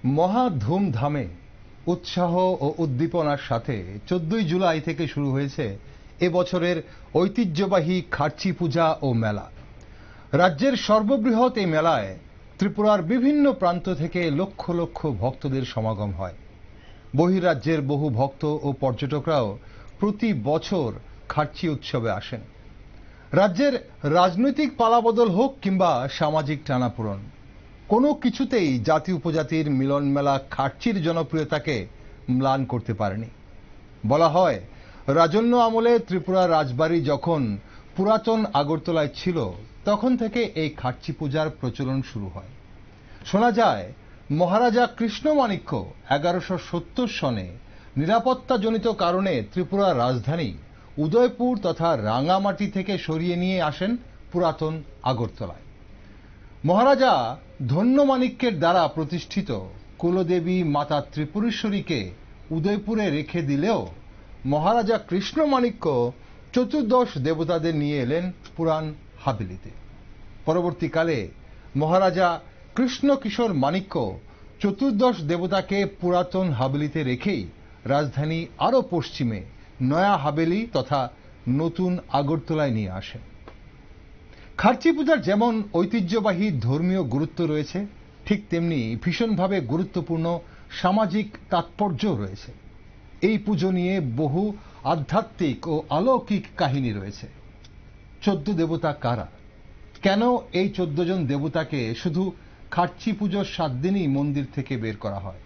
মহা ধুমধামে উৎসাহ ও উদ্দীপনার সাথে 14 জুলাই থেকে শুরু হয়েছে এবছরের ঐতিহ্যবাহী খার্চি পূজা ও মেলা। রাজ্যের সর্ববৃহৎ এই মেলায় ত্রিপুরার বিভিন্ন প্রান্ত থেকে লক্ষ লক্ষ ভক্তদের সমাগম হয়। বহির্রাজ্যের বহু ভক্ত ও পর্যটকরাও প্রতি বছর খার্চি উৎসবে আসেন। রাজ্যের রাজনৈতিক পালাবদল হোক কিংবা সামাজিক টানাপোড়েন, কোনো কিছুতেই জাতি উপজাতির মিলন মেলা খার্চির জনপ্রিয়তাকে ম্লান করতে পারেনি। বলা হয়, রাজন্য আমলে ত্রিপুরা রাজবাড়ি যখন পুরাতন আগরতলায় ছিল তখন থেকে এই খার্চি পূজার প্রচলন শুরু হয়। শোনা যায়, মহারাজা কৃষ্ণমাণিক্য 1170 সনে নিরাপত্তাজনিত কারণে ত্রিপুরার রাজধানী উদয়পুর তথা রাঙামাটি থেকে সরিয়ে নিয়ে আসেন পুরাতন আগরতলায়। মহারাজা ধন্যমাণিক্যের দ্বারা প্রতিষ্ঠিত কুলদেবী মাতা ত্রিপুরেশ্বরীকে উদয়পুরে রেখে দিলেও মহারাজা কৃষ্ণমাণিক্য চতুর্দশ দেবতাদের নিয়ে এলেন পুরান হাভেলিতে। পরবর্তীকালে মহারাজা কৃষ্ণ কিশোর মাণিক্য চতুর্দশ দেবতাকে পুরাতন হাভেলিতে রেখেই রাজধানী আরো পশ্চিমে নয়া হাভেলি তথা নতুন আগরতলায় নিয়ে আসেন। খার্চি পূজার যেমন ঐতিহ্যবাহী ধর্মীয় গুরুত্ব রয়েছে, ঠিক তেমনি ভীষণভাবে গুরুত্বপূর্ণ সামাজিক তাৎপর্যও রয়েছে। এই পুজো নিয়ে বহু আধ্যাত্মিক ও অলৌকিক কাহিনী রয়েছে। 14 দেবতা কারা? কেন এই 14 জন দেবতাকে শুধু খার্চি পুজোর 7 দিনই মন্দির থেকে বের করা হয়?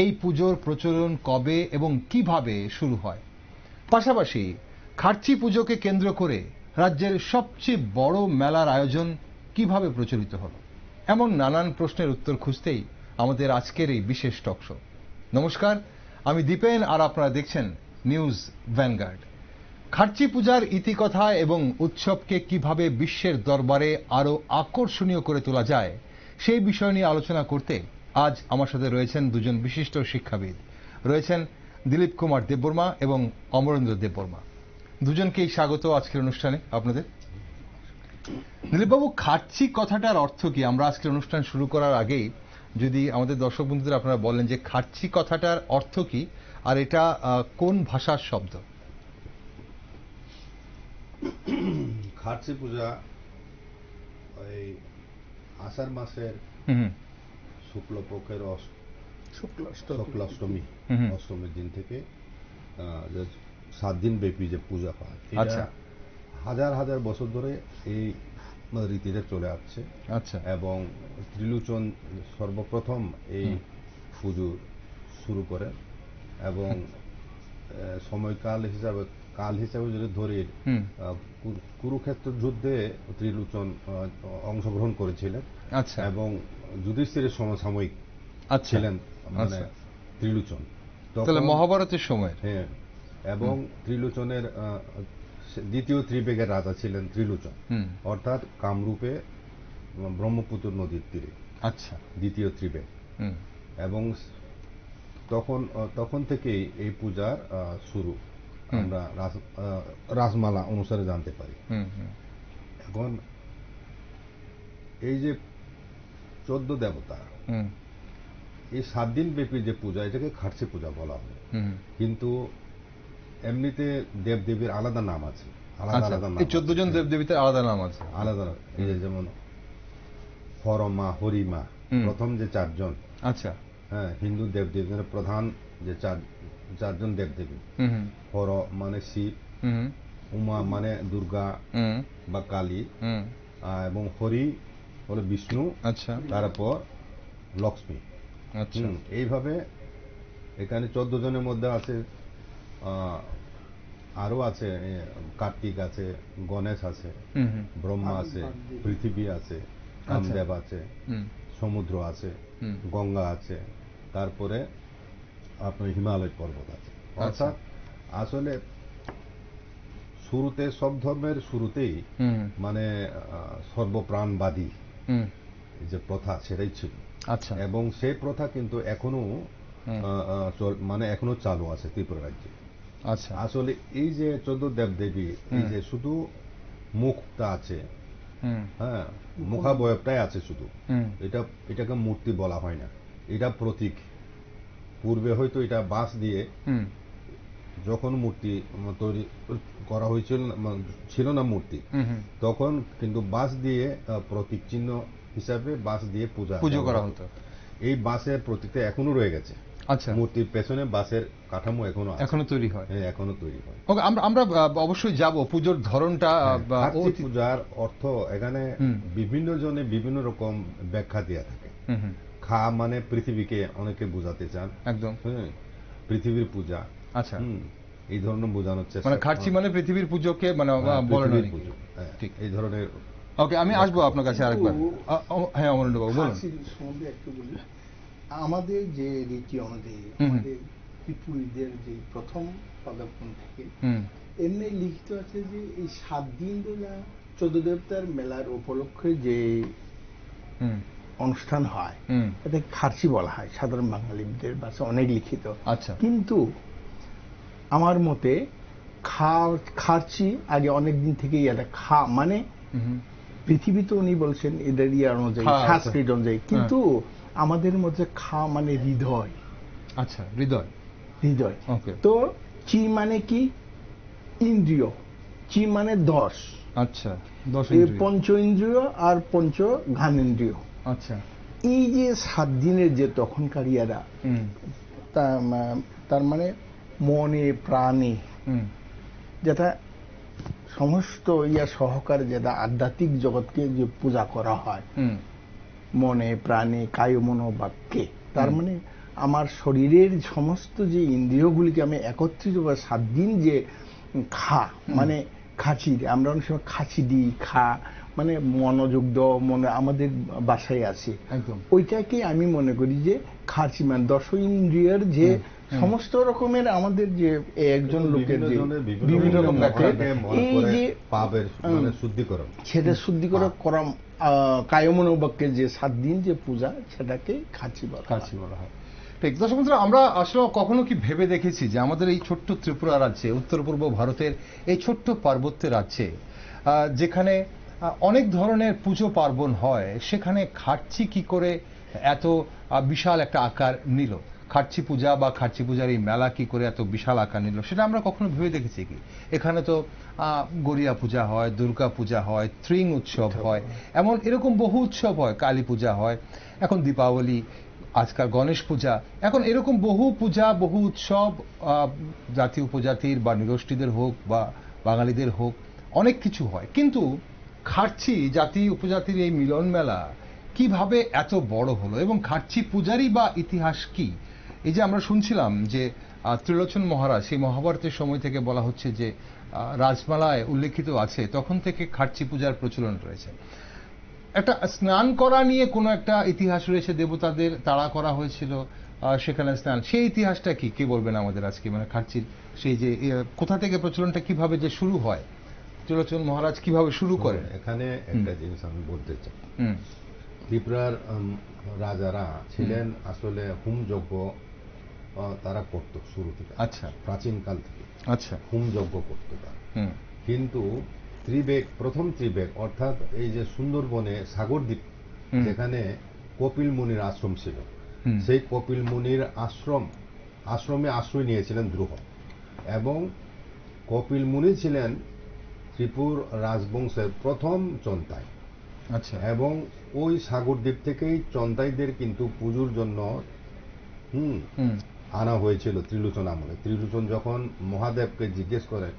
এই পুজোর প্রচলন কবে এবং কিভাবে শুরু হয়? পাশাপাশি খার্চি পুজোকে কেন্দ্র করে রাজ্যের সবচেয়ে বড় মেলার আয়োজন কিভাবে প্রচলিত হলো? এমন নানান প্রশ্নের উত্তর খুঁজতেই আমাদের আজকের এই বিশেষ টক শো। নমস্কার, আমি দীপেন আর আপনারা দেখছেন নিউজ ভ্যানগার্ড। খার্চি পূজার ইতিকথা এবং উৎসবকে কিভাবে বিশ্বের দরবারে আরো আকর্ষণীয় করে তোলা যায় সেই বিষয় নিয়ে আলোচনা করতে আজ আমার সাথে রয়েছেন দুজন বিশিষ্ট শিক্ষাবিদ। রয়েছেন দিলীপ কুমার দেববর্মা এবং অমরেন্দ্র দেববর্মা। দুজনকেই স্বাগত আজকের অনুষ্ঠানে আপনাদের। দিলীপবাবু, খার্চি কথাটার অর্থ কি? আমরা আজকের অনুষ্ঠান শুরু করার আগেই যদি আমাদের দর্শক বন্ধুদের আপনারা বলেন যে খার্চি কথাটার অর্থ কি আর এটা কোন ভাষার শব্দ? খার্চি পূজা ওই আষাঢ় মাসের শুক্লপক্ষের শুক্লাষ্টমী অষ্টমীর দিন থেকে 7 দিন ব্যাপী যে পূজা হয়, আচ্ছা, হাজার হাজার বছর ধরে এই রীতিতে চলে আসছে। আচ্ছা, এবং ত্রিলোচন সর্বপ্রথম এই পুজো শুরু করেন এবং সময়কাল হিসাবে যদি ধরি, কুরুক্ষেত্র যুদ্ধে ত্রিলোচন অংশগ্রহণ করেছিলেন। আচ্ছা, এবং যুধিষ্ঠিরের সমসাময়িক ছিলেন মানে ত্রিলোচন, তাহলে মহাভারতের সময়। হ্যাঁ, এবং ত্রিলোচনের দ্বিতীয় ত্রিবেগের রাজা ছিলেন ত্রিলোচন, অর্থাৎ কামরূপে ব্রহ্মপুত্র নদীর তীরে। আচ্ছা, দ্বিতীয় ত্রিবেগ। এবং তখন থেকেই এই পূজার শুরু আমরা রাসমালা অনুসারে জানতে পারি। এখন এই যে 14 দেবতা, এই 7 দিন ব্যাপী যে পূজা, এটাকে খার্চি পূজা বলা হয়। কিন্তু এমনিতে দেবদেবীর আলাদা নাম আছে, আলাদা আলাদা নাম। 14 জন দেবদেবীতে আলাদা নাম আছে, আলাদা। এই যেমন হরমা, হরিমা, প্রথম যে 4 জন। আচ্ছা, হ্যাঁ, হিন্দু দেবদেবীর প্রধান যে 4 জন দেবদেবী, হর মানে শিব, উমা মানে দুর্গা বা কালী, এবং হরি হলো বিষ্ণু, আচ্ছা, তারপর লক্ষ্মী। আচ্ছা, এইভাবে এখানে 14 জনের মধ্যে আছে, আরো আছে কার্তিক আছে, গণেশ আছে, ব্রহ্মা আছে, পৃথিবী আছে, কামদেব আছে, সমুদ্র আছে, গঙ্গা আছে, তারপরে আপনার হিমালয় পর্বত আছে। অর্থাৎ আসলে শুরুতে সব ধর্মের শুরুতেই মানে সর্বপ্রাণবাদী যে প্রথা সেটাই ছিল। আচ্ছা, এবং সেই প্রথা কিন্তু এখনো মানে এখনো চালু আছে ত্রিপুরা রাজ্যে। আচ্ছা, আসলে এই যে 14 দেবদেবী, এই যে শুধু মুখটা আছে, হ্যাঁ, মুখাবয়বটাই আছে শুধু, এটাকে মূর্তি বলা হয় না। এটা প্রতীক। পূর্বে হয়তো এটা বাঁশ দিয়ে যখন মূর্তি তৈরি করা হয়েছিল ছিল না মূর্তি, তখন কিন্তু বাঁশ দিয়ে প্রতীক চিহ্ন হিসাবে বাঁশ দিয়ে পুজো করা হতো। এই বাঁশের প্রতীকটা এখনো রয়ে গেছে। আচ্ছা, মূর্তির পেছনে বাঁশের কাঠামো এখনো তৈরি হয়। হ্যাঁ, এখনো তৈরি হয়। ওকে, আমরা অবশ্যই যাব। পুজোর ধরনটা, কার্তিক পূজার অর্থ এখানে বিভিন্ন জনে বিভিন্ন রকম ব্যাখ্যা দেয়া থাকে। খা মানে পৃথিবীকে অনেকে বোঝাতে চান, একদম পৃথিবীর পূজা। আচ্ছা, এই ধরনের বোঝানোর চেষ্টা, মানে খার্চি মানে পৃথিবীর পুজোকে মানে বলেন পুজো, ঠিক এই ধরনের। ওকে, আমি আসবো আপনার কাছে আরেকবার। হ্যাঁ, অমরেন্দ্র বাবু বলুন। একটু বলি, আমাদের যে রীতি অনুযায়ী আমাদের ত্রিপুরীদের যে প্রথম পদার্পণ থেকে এমনি লিখিত আছে যে এই 7 দিন ধরে 14 দেবতার মেলার উপলক্ষে যে অনুষ্ঠান হয় এটা খার্চি বলা হয় সাধারণ বাঙালিদের ভাষায়, অনেক লিখিত। আচ্ছা, কিন্তু আমার মতে খার্চি আগে অনেক দিন থেকেই এটা মানে পৃথিবীতে উনি বলছেন এদের অনুযায়ী, সংস্কৃত অনুযায়ী, কিন্তু আমাদের মধ্যে মানে হৃদয়। আচ্ছা, হৃদয়। তো চি মানে কি? ইন্দ্রিয়। চি মানে 10। আচ্ছা, 10 ইন্দ্রিয়, পঞ্চ ইন্দ্রিয় আর পঞ্চ ঘ্রাণেন্দ্রিয়। আচ্ছা, এই যে 7 দিনের যে তখনকার ইয়ারা, তার মানে মনে প্রাণে যেটা সমস্ত ইয়া সহকারে যেটা আধ্যাত্মিক জগৎকে যে পূজা করা হয় মনে প্রাণে কায় মনোবাক্যে, তার মানে আমার শরীরের সমস্ত যে ইন্দ্রিয়গুলিকে আমি একত্রিত করে 7 দিন যে মানে খাঁচি, আমরা অনেক সময় খাঁচি দিই, মানে মনোযোগ মনে আমাদের বাসায় আছে, ওইটাকে আমি মনে করি যে খাঁচি মানে 10 ইন্দ্রিয়ের যে সমস্ত রকমের আমাদের যে একজন লোকের যে বিভিন্ন রকম এই যে শুদ্ধিকরণ, সেটা শুদ্ধিকরণ করা কায়মনোবাক্যের যে 7 দিন যে পূজা, সেটাকে খাঁচি বলা হয়। ঠিক। দর্শক বন্ধুরা, আমরা আসলে কখনো কি ভেবে দেখেছি যে আমাদের এই ছোট্ট ত্রিপুরা রাজ্যে, উত্তর পূর্ব ভারতের এই ছোট্ট পার্বত্য রাজ্যে, যেখানে অনেক ধরনের পুজো পার্বণ হয়, সেখানে খার্চি কি করে এত বিশাল একটা আকার নিল? খার্চি পূজা বা খার্চি পূজার এই মেলা কি করে এত বিশাল আকার নিল, সেটা আমরা কখনো ভেবে দেখেছি কি? এখানে তো গড়িয়া পূজা হয়, দুর্গা পূজা হয়, ত্রিং উৎসব হয়, এরকম বহু উৎসব হয়, কালী পূজা হয়, এখন দীপাবলি, আজকাল গণেশ পূজা, এখন এরকম বহু পূজা, বহু উৎসব, জাতি উপজাতির বা নিরস্ট্রীদের হোক বা বাঙালিদের হোক, অনেক কিছু হয়। কিন্তু খার্চি জাতি উপজাতির এই মিলন মেলা কিভাবে এত বড় হলো, এবং খার্চি পূজারই বা ইতিহাস কি? এই যে আমরা শুনছিলাম যে ত্রিলোচন মহারাজ, সেই মহাভারতের সময় থেকে বলা হচ্ছে যে রাজমালায় উল্লেখিত আছে, তখন থেকে খার্চি পূজার প্রচলন রয়েছে। একটা স্নান করা নিয়ে কোনো একটা ইতিহাস রয়েছে, দেবতাদের তাড়া করা হয়েছিল, সেখানে স্নান, সেই ইতিহাসটা কি কে বলবেন আমাদের আজকে? মানে খার্চির সেই যে কোথা থেকে প্রচলনটা কিভাবে যে শুরু হয়, ত্রিলোচন মহারাজ কিভাবে শুরু করেন? এখানে একটা জিনিস আমি বলতে চাই, ত্রিপুরার রাজারা ছিলেন আসলে হোমযজ্ঞ তারা করত শুরু থেকে। আচ্ছা, প্রাচীন কাল থেকে আচ্ছা হোমযজ্ঞ করত তারা। কিন্তু প্রথম ত্রিবেগ অর্থাৎ এই যে সুন্দরবনে সাগরদ্বীপ, যেখানে কপিল মুনির আশ্রম ছিল, সেই কপিল মুনির আশ্রমে আশ্রয় নিয়েছিলেন ধ্রুব, এবং কপিল মুনি ছিলেন ত্রিপুর রাজবংশের প্রথম চন্তাই। আচ্ছা, এবং ওই সাগরদ্বীপ থেকেই চন্তাইদের কিন্তু পুজোর জন্য আনা হয়েছিল ত্রিলোচন আমলে। ত্রিলোচন যখন মহাদেবকে জিজ্ঞেস করেন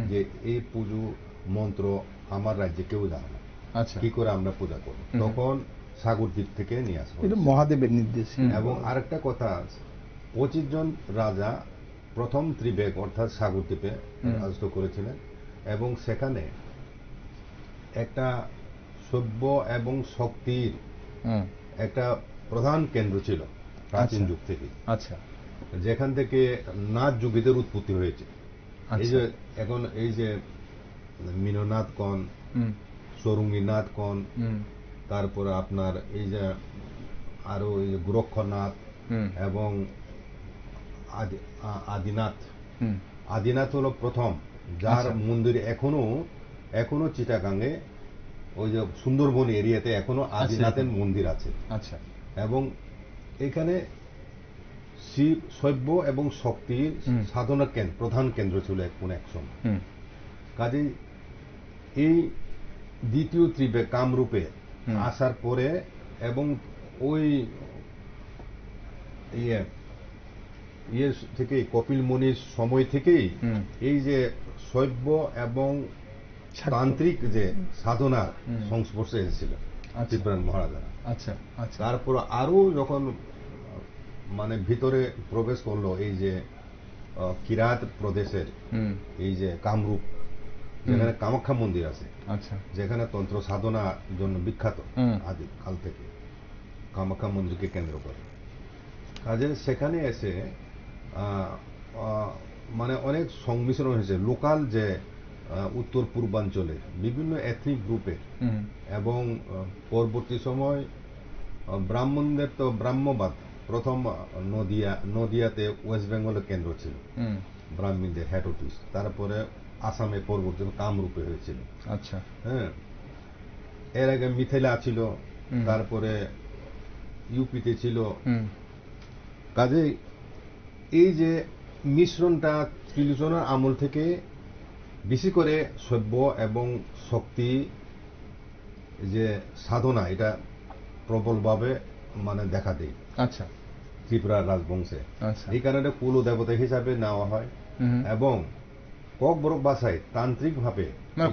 যে এই পুজো মন্ত্র আমার রাজ্যে কেউ জানে না, কি করে আমরা পূজা করব, তখন সাগরদ্বীপ থেকে নিয়ে আসবো, এটা মহাদেবের নির্দেশ। এবং আরেকটা কথা, 25 জন রাজা প্রথম ত্রিবেগ অর্থাৎ সাগরদ্বীপে রাজত্ব করেছিলেন, এবং সেখানে একটা সভ্য এবং শক্তির একটা প্রধান কেন্দ্র ছিল প্রাচীন যুগ থেকে। আচ্ছা, যেখান থেকে নাথ যুগীদের উৎপত্তি হয়েছে। এই যে এখন এই যে মীননাথ কন, সরুঙ্গীনাথ কন, তারপরে আপনার এই যে আরো এই যে গোরক্ষনাথ এবং আদিনাথ হলো প্রথম, যার মন্দির এখনো চিটাগাঙ্গে ওই যে সুন্দরবন এরিয়াতে এখনো আদিনাথের মন্দির আছে। আচ্ছা, এবং এখানে শিব শৈব এবং শক্তির সাধনা কেন্দ্র, প্রধান কেন্দ্র ছিল কোন এক সময়। কাজেই এই দ্বিতীয় ত্রিবে কামরূপে আসার পরে এবং ওই ইয়ে থেকে কপিল মুনির সময় থেকেই এই যে শৈব এবং তান্ত্রিক যে সাধনার সংস্পর্শে এসেছিল ত্রিপুরার মহারাজারা। আচ্ছা আচ্ছা। তারপর আরো যখন মানে ভিতরে প্রবেশ করলো এই যে কিরাত প্রদেশের এই যে কামরূপ, যেখানে কামাখ্যা মন্দির আছে, আচ্ছা, যেখানে তন্ত্র সাধনার জন্য বিখ্যাত আদি কাল থেকে, কামাখ্যা মন্দিরকে কেন্দ্র করে। কাজে সেখানে এসে মানে অনেক সংমিশ্রণ হয়েছে লোকাল যে উত্তর পূর্বাঞ্চলের বিভিন্ন এথনিক গ্রুপের, এবং পরবর্তী সময় ব্রাহ্মণদের তো ব্রাহ্মবাদ প্রথম নদিয়াতে ওয়েস্ট বেঙ্গলের কেন্দ্র ছিল, ব্রাহ্মণদের হেড অফিস। তারপরে আসামে পরবর্তী কামরূপে হয়েছিল। আচ্ছা, হ্যাঁ, এর আগে মিথিলা ছিল, তারপরে ইউপিতে ছিল। কাজে এই যে মিশ্রণটা ত্রিলোচনের আমল থেকে বেশি করে সভ্য এবং শক্তি যে সাধনা, এটা প্রবলভাবে মানে দেখা দেয়। আচ্ছা, ত্রিপুরার রাজবংশে। আচ্ছা, এই কারণে কুল দেবতা হিসাবে নেওয়া হয়, এবং ককবরক ভাষায় তান্ত্রিক ভাবে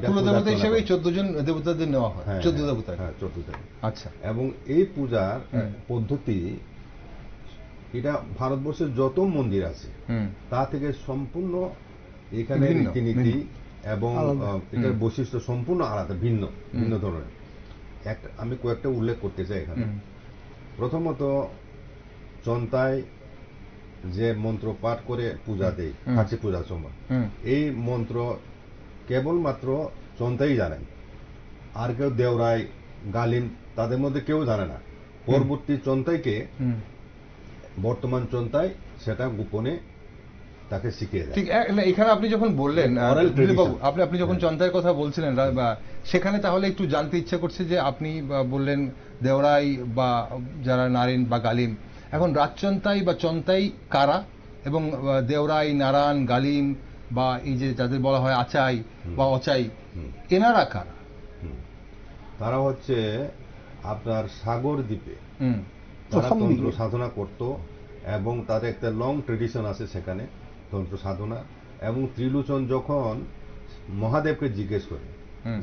কুল দেবতা হিসেবে 14 জন দেবতাদের নেওয়া হয়। 14 দেবতা। হ্যাঁ, 14 দেবতা। আচ্ছা। এবং এই পূজার পদ্ধতি, এটা ভারতবর্ষের যত মন্দির আছে তা থেকে সম্পূর্ণ, এখানে রীতিনীতি এবং এটার বৈশিষ্ট্য সম্পূর্ণ আলাদা, ভিন্ন ভিন্ন ধরনের। আমি কয়েকটা উল্লেখ করতে চাই এখানে। প্রথমত, চন্তায় যে মন্ত্র পাঠ করে পূজা দেয় খাসি পূজার সময়, এই মন্ত্র কেবলমাত্র চন্তাই জানেন, আর কেউ দেওরাই, গালিম তাদের মধ্যে কেউ জানে না। পরবর্তী চন্তাইকে, বর্তমান চন্তাই সেটা গোপনে তাকে শিখিয়ে দেয়। ঠিক, এখানে আপনি যখন বললেন, আপনি যখন চন্তাইয়ের কথা বলছিলেন, সেখানে তাহলে একটু জানতে ইচ্ছা করছে যে আপনি বললেন দেওরাই বা যারা নারিন বা গালিম, এখন রাজচন্তাই বা চন্তাই কারা, এবং দেওরাই, নারায়ণ, গালিম বা এই যে যাদের বলা হয় আচাই বা অচাই, এনারা কারা? তারা হচ্ছে আপনার সাগর দ্বীপে তারা তন্ত্র সাধনা করত, এবং তাদের একটা লং ট্রেডিশন আছে সেখানে তন্ত্র সাধনা। এবং ত্রিলোচন যখন মহাদেবকে জিজ্ঞেস করে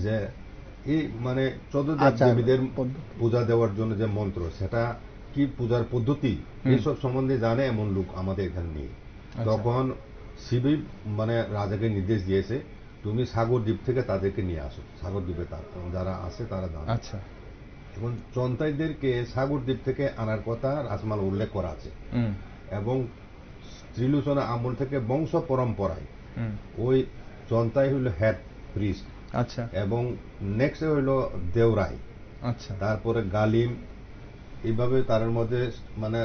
যে এই মানে 14 দেবীদের পূজা দেওয়ার জন্য যে মন্ত্র, সেটা কি পূজার পদ্ধতি, এইসব সম্বন্ধে জানে এমন লোক আমাদের এখানে নেই। তখন শিবই মানে রাজাকে নির্দেশ দিয়েছে, তুমি সাগর দ্বীপ থেকে তাদেরকে নিয়ে আসো। সাগর দ্বীপে যারা আছে তারা জানে। আচ্ছা। এবং চন্তাইদেরকে সাগর দ্বীপ থেকে আনার কথা রাজমাল উল্লেখ করা আছে, এবং ত্রিলোচনা আমল থেকে বংশ পরম্পরায় ওই চন্তাই হইল হেড প্রিস্ট। আচ্ছা। এবং নেক্সট হইল দেওরাই। আচ্ছা। তারপরে গালিম, এইভাবে তার মধ্যে মানে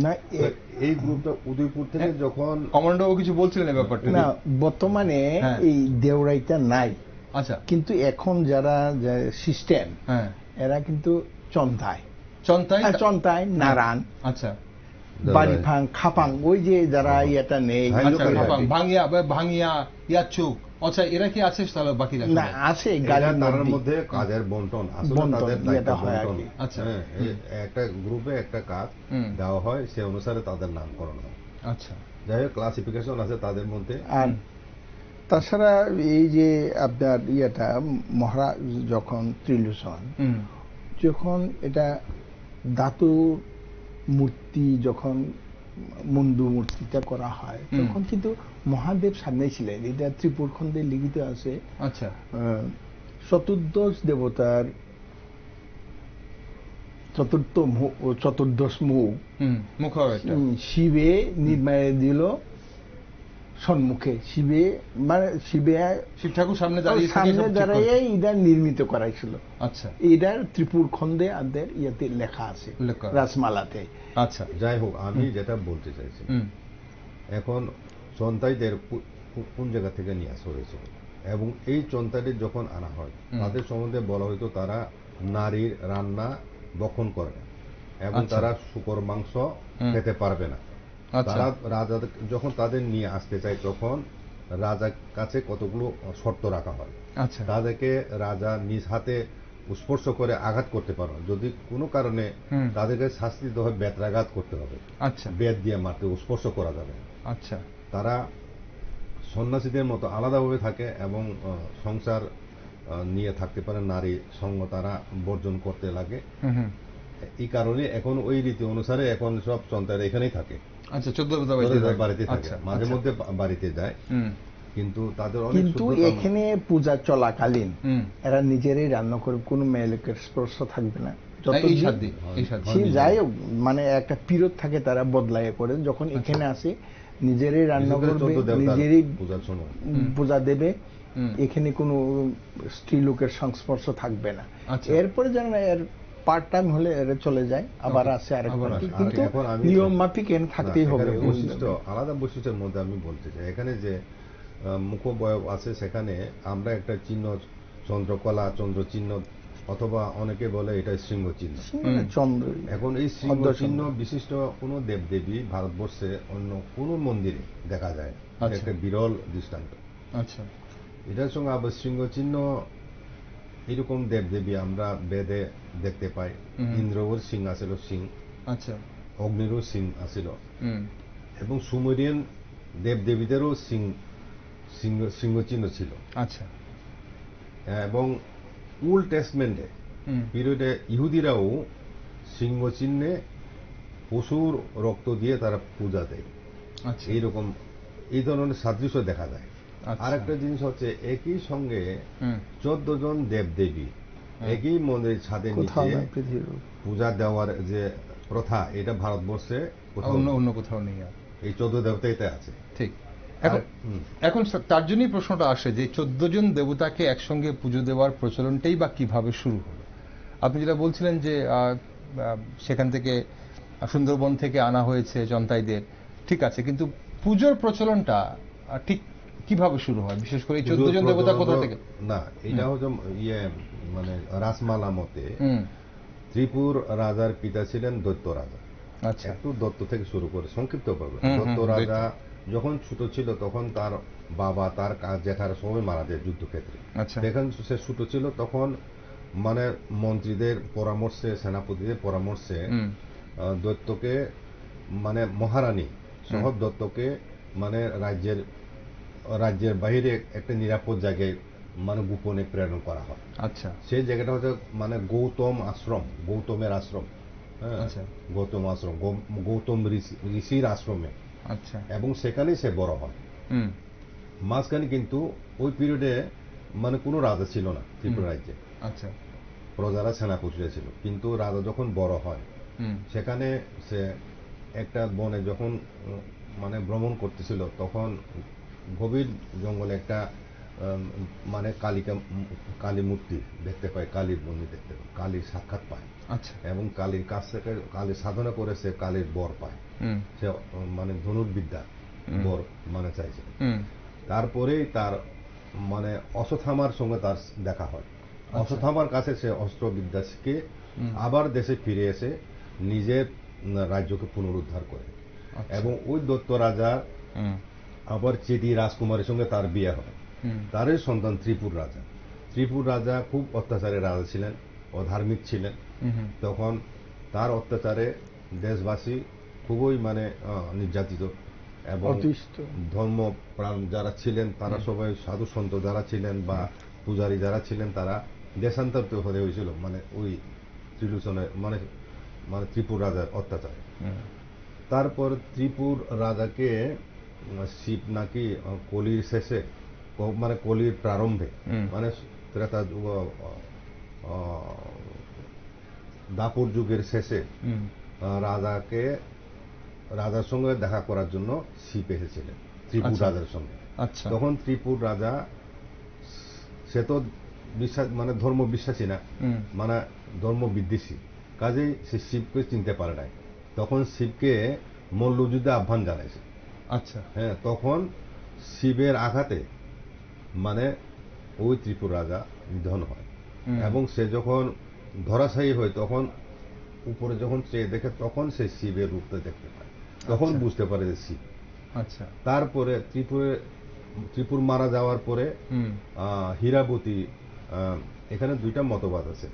না, এই গ্রুপটা উদয়পুর থেকে যখন কমান্ডার কিছু বলছিলেন এই ব্যাপারটা। না, বর্তমানে এই দেওরাইটা নাই। আচ্ছা। কিন্তু এখন যারা সিস্টেম, এরা কিন্তু চন্তাই, চন্তাই, নারায়ণ, আচ্ছা, বাড়িফাং, খাপাং, ওই যে যারা ইয়েটা নেই, ভাঙিয়া, ভাঙিয়া, ইয়াচুক, আচ্ছা, এরা কি আছে তাহলে বাকি না আছে? তার মধ্যে কাজের বন্টন আসলে তাদের দায়িত্ব বন্টন। আচ্ছা, একটা গ্রুপে একটা কাজ দেওয়া হয়, সে অনুসারে তাদের নামকরণ হয়। আচ্ছা, যাই হোক, ক্লাসিফিকেশন আছে তাদের মধ্যে। আর তাছাড়া এই যে আপনার ইয়েটা মহারাজ যখন ত্রিলোচন, যখন এটা ধাতু মূর্তি, যখন মুন্ডু মূর্তিটা করা হয়, তখন কিন্তু মহাদেব সামনে ছিলেন। এটা ত্রিপুর খণ্ডে লিখিত আছে। আচ্ছা। চতুর্দশ দেবতার চতুর্দশ মুখ শিবে নির্মাণে দিল সম্মুখে। শিবে মানে শিব ঠাকুর সামনে দাঁড়িয়ে এটা নির্মিত করাইছিল। আচ্ছা, এটার ত্রিপুর খণ্ডে আমাদের ইয়াতে লেখা আছে, রাজমালাতে। আচ্ছা, যাই হোক, আমি যেটা বলতে চাইছি, এখন চন্তাইদের কোন জায়গা থেকে নিয়ে আসা হয়েছিল, এবং এই চন্তাইদের যখন আনা হয় তাদের সম্বন্ধে বলা হয়তো তারা নারীর রান্না বক্ষণ করে না। এবং তারা শূকর মাংস খেতে পারবে না। তারা রাজা যখন তাদের নিয়ে আসতে চায় তখন রাজার কাছে কতগুলো শর্ত রাখা হয়। তাদেরকে রাজা নিজ হাতে স্পর্শ করে আঘাত করতে পারবে, যদি কোনো কারণে তাদেরকে শাস্তি দিতে হয় বেত্রাঘাত করতে হবে, বেত দিয়ে মারতে, স্পর্শ করা যাবে। তারা সন্ন্যাসীদের মতো আলাদাভাবে থাকে এবং সংসার নিয়ে থাকতে পারে, নারী সঙ্গ তারা বর্জন করতে লাগে। এই কারণে এখন ওই রীতি অনুসারে এখন সব সন্তান এখানেই থাকে। 14 বাড়িতে থাকে, মাঝে মধ্যে বাড়িতে যায়, কিন্তু তাদের কিন্তু এখানে পূজা চলাকালীন এরা নিজেরাই রান্না করে, কোনো মেয়ে লোকের স্পর্শ থাকবে না। যাই হোক, মানে একটা পিরিয়ড থাকে তারা বদলায় করে, যখন এখানে আসে নিজেরাই রান্না করবে, নিজেরই পূজা দেবে, এখানে কোনো স্ত্রী লোকের সংস্পর্শ থাকবে না। এরপরে যেন এর পার্ট টাইম হলে এরা চলে যায়, আবার আসে আরেকবার, কিন্তু নিয়ম মাফিক এখানে থাকতেই হবে। আলাদা বৈশিষ্ট্যের মধ্যে আমি বলতে চাই, এখানে যে মুখবয়ব আছে সেখানে আমরা একটা চিহ্ন, চন্দ্রকলা, চন্দ্র চিহ্ন, অথবা অনেকে বলে এটা সিংহ চিহ্ন, চন্দ্র। এখন এই সিংহ চিহ্ন বিশিষ্ট কোন দেবদেবী ভারতবর্ষে অন্য কোন মন্দিরে দেখা যায়, একটা বিরল দৃষ্টান্ত। এটার সঙ্গে আবার সিংহ চিহ্ন এরকম দেবদেবী আমরা বেদে দেখতে পাই। ইন্দ্রর সিং আছিল, সিং, অগ্নিরও সিং আছিল, এবং সুমেরিয়ান দেবদেবীদেরও সিংহ চিহ্ন ছিল। এবং ওল্ড টেস্টমেন্টে পিরিয়ডে ইহুদিরাও সিংহ চিহ্নে পশুর রক্ত দিয়ে তারা পূজা দেয়। এইরকম এই ধরনের সাদৃশ্য দেখা যায়। আর একটা জিনিস হচ্ছে, একই সঙ্গে 14 জন দেবদেবী একই মন্দিরের ছাদে নিচে পূজা দেওয়ার যে প্রথা, এটা ভারতবর্ষে অন্য কোথাও নেই। এই 14 দেবতাইতে আছে। ঠিক। এখন তার জন্যই প্রশ্নটা আসে যে 14 জন দেবতাকে একসঙ্গে পুজো দেওয়ার প্রচলনটাই বা কিভাবে শুরু হলো। আপনি যেটা বলছিলেন যে সেখান থেকে সুন্দরবন থেকে আনা হয়েছে জনতাইদের, ঠিক আছে, কিন্তু পুজোর প্রচলনটা ঠিক কিভাবে শুরু হয়, বিশেষ করে 14 জন দেবতা কোথা থেকে? না, এটা হচ্ছে মানে রাসমালা মতে ত্রিপুর রাজার পিতা ছিলেন দৈত্য রাজা। একটু দত্ত থেকে শুরু করে সংক্ষিপ্ত করবে। দত্ত রাজা যখন ছোট ছিল তখন তার বাবা, তার জেঠারা সবাই মারা যায় যুদ্ধক্ষেত্রে। যখন সে ছোট ছিল তখন মানে মন্ত্রীদের পরামর্শে, সেনাপতিদের পরামর্শে দৈত্যকে, মানে মহারানী সহ দত্তকে মানে রাজ্যের বাইরে একটা নিরাপদ জায়গায় মানে গোপনে প্রেরণ করা হয়। সেই জায়গাটা হচ্ছে মানে গৌতম আশ্রম, গৌতমের আশ্রম, গৌতম আশ্রম, গৌতম ঋষির আশ্রমে। এবং সেখানেই সে বড় হয়। মাঝখানে কিন্তু ওই পিরিয়ডে মানে কোনো রাজা ছিল না ত্রিপুরা রাজ্যে, প্রজারা সেনাপতিরা ছিল। কিন্তু রাজা যখন বড় হয় সেখানে সে একটা বনে যখন মানে ভ্রমণ করতেছিল তখন গভীর জঙ্গলে একটা মানে কালী মূর্তি দেখতে পায়, কালীর মন্দির দেখতে পায়, কালীর সাক্ষাৎ পায়। এবং কালীর কাছ থেকে কালীর সাধনা করে সে কালীর বর পায়। সে মানে ধনুর্বিদ্যা বর মানে চাইছে। তারপরেই তার মানে অশ্বত্থামার সঙ্গে তার দেখা হয়। অশ্বত্থামার কাছে সে অস্ত্রবিদ্যা শিখে আবার দেশে ফিরে এসে নিজের রাজ্যকে পুনরুদ্ধার করে। এবং ওই দত্ত রাজার আবার চেদি রাজকুমারের সঙ্গে তার বিয়ে হয়। তারই সন্তান ত্রিপুর রাজা। ত্রিপুর রাজা খুব অত্যাচারের রাজা ছিলেন, অধার্মিক ছিলেন। তখন তার অত্যাচারে দেশবাসী খুবই মানে নির্যাতিত, এবং ধর্মপ্রাণ যারা ছিলেন তারা সবাই, সাধু সন্ত যারা ছিলেন বা পূজারী যারা ছিলেন, তারা দেশান্তরিত হয়ে হয়েছিল মানে ওই ত্রিলোচনের মানে ত্রিপুর রাজার অত্যাচারে। তারপর ত্রিপুর রাজাকে শিব নাকি কলির শেষে, মানে কলির প্রারম্ভে, মানে ত্রেতা যুগ, দাপর যুগের শেষে রাজার সঙ্গে দেখা করার জন্য শিব এসেছিলেন ত্রিপুর রাজার সঙ্গে। তখন ত্রিপুর রাজা, সে তো বিশ্বাস মানে ধর্ম বিশ্বাসী না, মানে ধর্ম বিদ্বেষী, কাজেই সে শিবকে চিনতে পারে নাই। তখন শিবকে মল্লযুদ্ধে আহ্বান জানাইছে। হ্যাঁ, তখন শিবের আঘাতে মানে ওই ত্রিপুর রাজা নিধন হয়। এবং সে যখন ধরাশায়ী হয় তখন উপরে যখন চেয়ে দেখে তখন সে শিবের রূপটা দেখতে পায়, তখন বুঝতে পারে যে শিব। আচ্ছা, তারপরে ত্রিপুর মারা যাওয়ার পরে হীরাবতী, এখানে দুইটা মতবাদ আছে।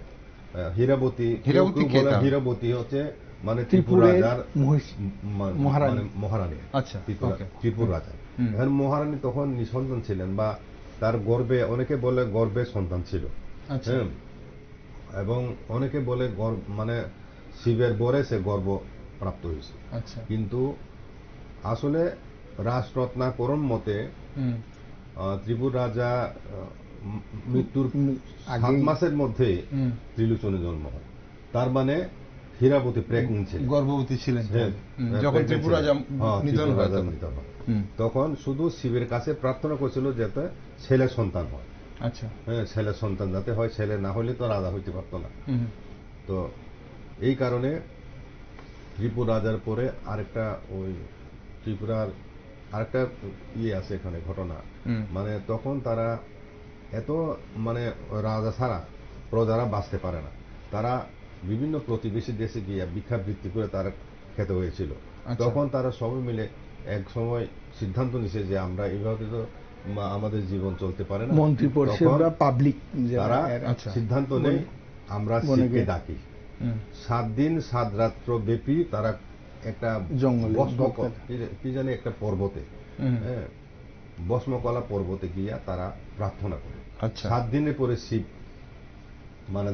হীরাবতী হচ্ছে মানে ত্রিপুর রাজার মহারানী। আচ্ছা, ত্রিপুর রাজা। এখন মহারানী তখন নিঃসন্তান ছিলেন, বা তার গর্ভে, অনেকে বলে গর্ভে সন্তান ছিল, এবং অনেকে বলে মানে শিবের বরে সে গর্ভ প্রাপ্ত হয়েছে। কিন্তু আসলে রাজরত্নাকরণ মতে ত্রিপুর রাজা মৃত্যুর 7 মাসের মধ্যে ত্রিলোচনে জন্ম হয়। তার মানে হীরাবতী প্রেগন্যান্ট ছিলেন, গর্ভবতী ছিলেন যখন ত্রিপুর রাজা নিধন হয়। তখন শুধু শিবের কাছে প্রার্থনা করেছিল যাতে ছেলে সন্তান হয়। আচ্ছা, ছেলে সন্তান যাতে হয়, ছেলে না হলে তো রাজা হইতে পারত না। তো এই কারণে ত্রিপুর রাজার পরে আরেকটা, ওই ত্রিপুরার আরেকটা আছে এখানে ঘটনা, মানে তখন তারা এত মানে রাজা ছাড়া প্রজারা বাঁচতে পারে না, তারা বিভিন্ন প্রতিবেশী দেশে গিয়ে ভিক্ষাবৃত্তি করে তারা খেতে হয়েছিল। তখন তারা সবাই মিলে এক সময় সিদ্ধান্ত নিছে যে আমরা এইভাবে তো আমাদের জীবন চলতে পারে না। মন্ত্রী পরিষদরা পাবলিক তারা সিদ্ধান্ত নেয় আমরা শিবকে ডাকি। 7 দিন 7 রাত্র ব্যাপী তারা একটা কি জানি একটা পর্বতে, ভস্মকলা পর্বতে গিয়া তারা প্রার্থনা করে। 7 দিনের পরে শিব মানে